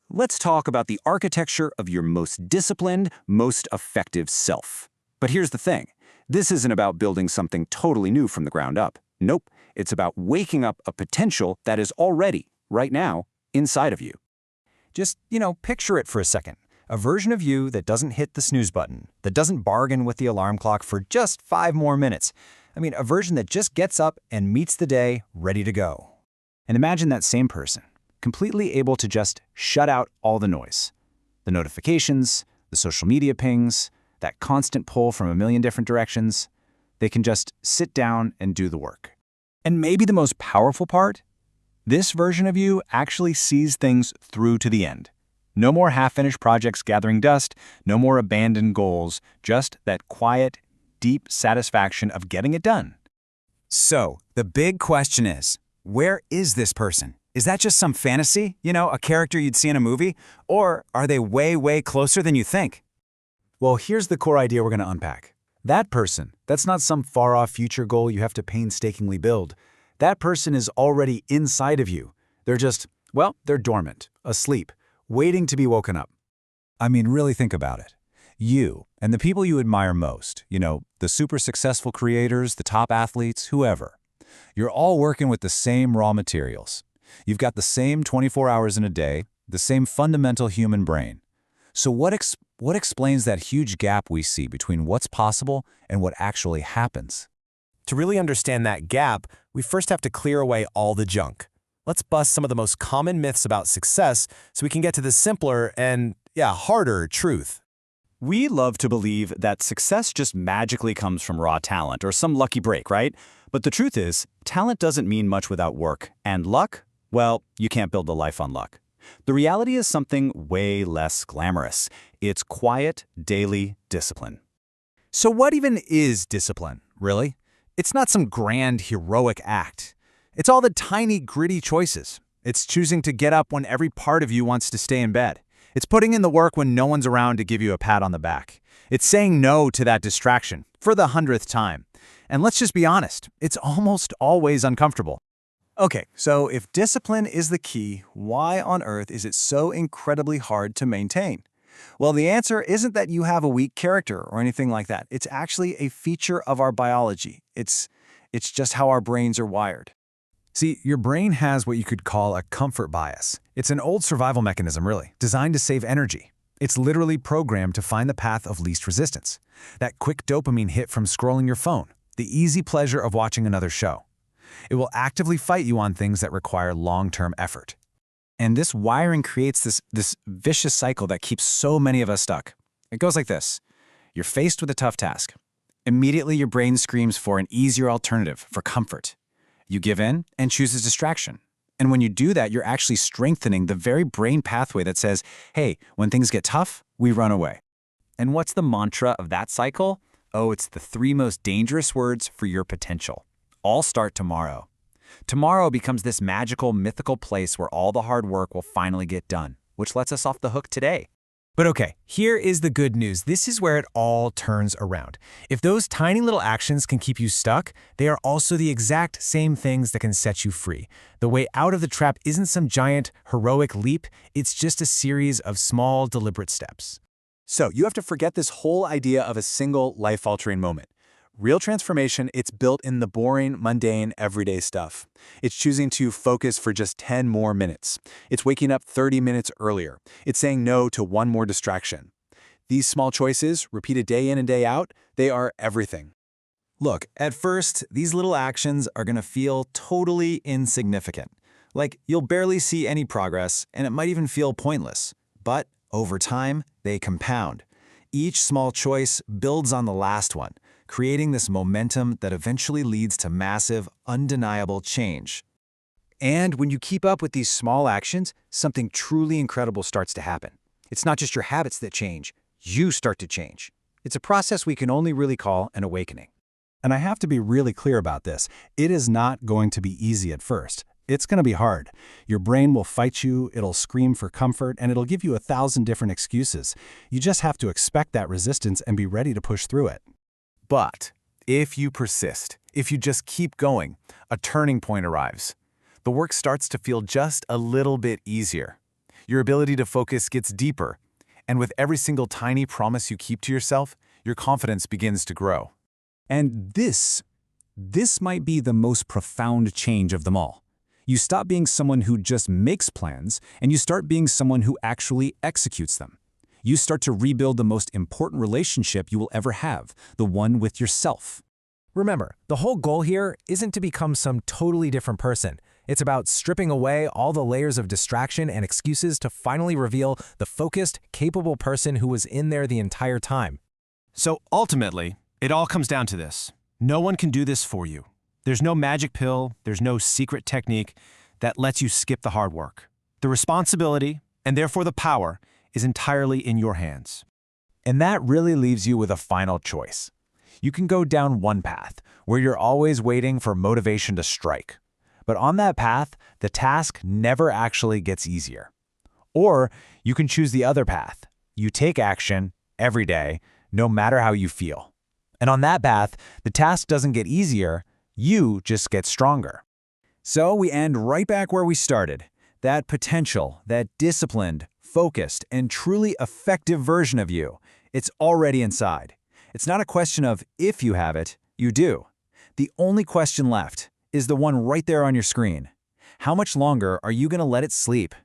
let's talk about the architecture of your most disciplined, most effective self. But here's the thing. This isn't about building something totally new from the ground up. Nope, it's about waking up a potential that is already, right now, inside of you. Just, picture it for a second. A version of you that doesn't hit the snooze button, that doesn't bargain with the alarm clock for just 5 more minutes. A version that just gets up and meets the day ready to go. And imagine that same person, completely able to just shut out all the noise. The notifications, the social media pings, that constant pull from a million different directions. They can just sit down and do the work. And maybe the most powerful part? This version of you actually sees things through to the end. No more half-finished projects gathering dust, no more abandoned goals, just that quiet, deep satisfaction of getting it done. So, the big question is, where is this person? Is that just some fantasy, a character you'd see in a movie? Or are they way, way closer than you think? Well, here's the core idea we're going to unpack. That person, that's not some far-off future goal you have to painstakingly build. That person is already inside of you. They're they're dormant, asleep, waiting to be woken up. Really think about it. You and the people you admire most, the super successful creators, the top athletes, whoever. You're all working with the same raw materials. You've got the same 24 hours in a day, the same fundamental human brain. So what explains that huge gap we see between what's possible and what actually happens? To really understand that gap, we first have to clear away all the junk. Let's bust some of the most common myths about success so we can get to the simpler and, harder truth. We love to believe that success just magically comes from raw talent or some lucky break, right? But the truth is, talent doesn't mean much without work. And luck? Well, you can't build a life on luck. The reality is something way less glamorous. It's quiet, daily discipline. So what even is discipline, really? It's not some grand, heroic act. It's all the tiny, gritty choices. It's choosing to get up when every part of you wants to stay in bed. It's putting in the work when no one's around to give you a pat on the back. It's saying no to that distraction for the 100th time. And let's just be honest, it's almost always uncomfortable. Okay, so if discipline is the key, why on earth is it so incredibly hard to maintain? Well, the answer isn't that you have a weak character or anything like that. It's actually a feature of our biology. It's just how our brains are wired. See, your brain has what you could call a comfort bias. It's an old survival mechanism, really, designed to save energy. It's literally programmed to find the path of least resistance. That quick dopamine hit from scrolling your phone, the easy pleasure of watching another show. It will actively fight you on things that require long-term effort. And this wiring creates this vicious cycle that keeps so many of us stuck. It goes like this. You're faced with a tough task. Immediately, your brain screams for an easier alternative, for comfort. You give in and choose a distraction. And when you do that, you're actually strengthening the very brain pathway that says, hey, when things get tough, we run away. And what's the mantra of that cycle? Oh, it's the 3 most dangerous words for your potential. All start tomorrow. Tomorrow becomes this magical, mythical place where all the hard work will finally get done, which lets us off the hook today. But okay, here is the good news. This is where it all turns around. If those tiny little actions can keep you stuck, they are also the exact same things that can set you free. The way out of the trap isn't some giant, heroic leap. It's just a series of small, deliberate steps. So you have to forget this whole idea of a single life-altering moment. Real transformation, it's built in the boring, mundane, everyday stuff. It's choosing to focus for just 10 more minutes. It's waking up 30 minutes earlier. It's saying no to one more distraction. These small choices, repeated day in and day out, they are everything. Look, at first, these little actions are going to feel totally insignificant. Like, you'll barely see any progress, and it might even feel pointless. But over time, they compound. Each small choice builds on the last one, creating this momentum that eventually leads to massive, undeniable change. And when you keep up with these small actions, something truly incredible starts to happen. It's not just your habits that change, you start to change. It's a process we can only really call an awakening. And I have to be really clear about this. It is not going to be easy at first. It's going to be hard. Your brain will fight you, it'll scream for comfort, and it'll give you 1,000 different excuses. You just have to expect that resistance and be ready to push through it. But if you persist, if you just keep going, a turning point arrives. The work starts to feel just a little bit easier. Your ability to focus gets deeper. And with every single tiny promise you keep to yourself, your confidence begins to grow. And this might be the most profound change of them all. You stop being someone who just makes plans, and you start being someone who actually executes them. You start to rebuild the most important relationship you will ever have, the one with yourself. Remember, the whole goal here isn't to become some totally different person. It's about stripping away all the layers of distraction and excuses to finally reveal the focused, capable person who was in there the entire time. So ultimately, it all comes down to this. No one can do this for you. There's no magic pill, there's no secret technique that lets you skip the hard work. The responsibility, and therefore the power, is entirely in your hands. And that really leaves you with a final choice. You can go down one path, where you're always waiting for motivation to strike. But on that path, the task never actually gets easier. Or you can choose the other path. You take action every day, no matter how you feel. And on that path, the task doesn't get easier, you just get stronger. So we end right back where we started. That potential, that disciplined, focused, and truly effective version of you, it's already inside. It's not a question of if you have it, you do. The only question left is the one right there on your screen. How much longer are you going to let it sleep?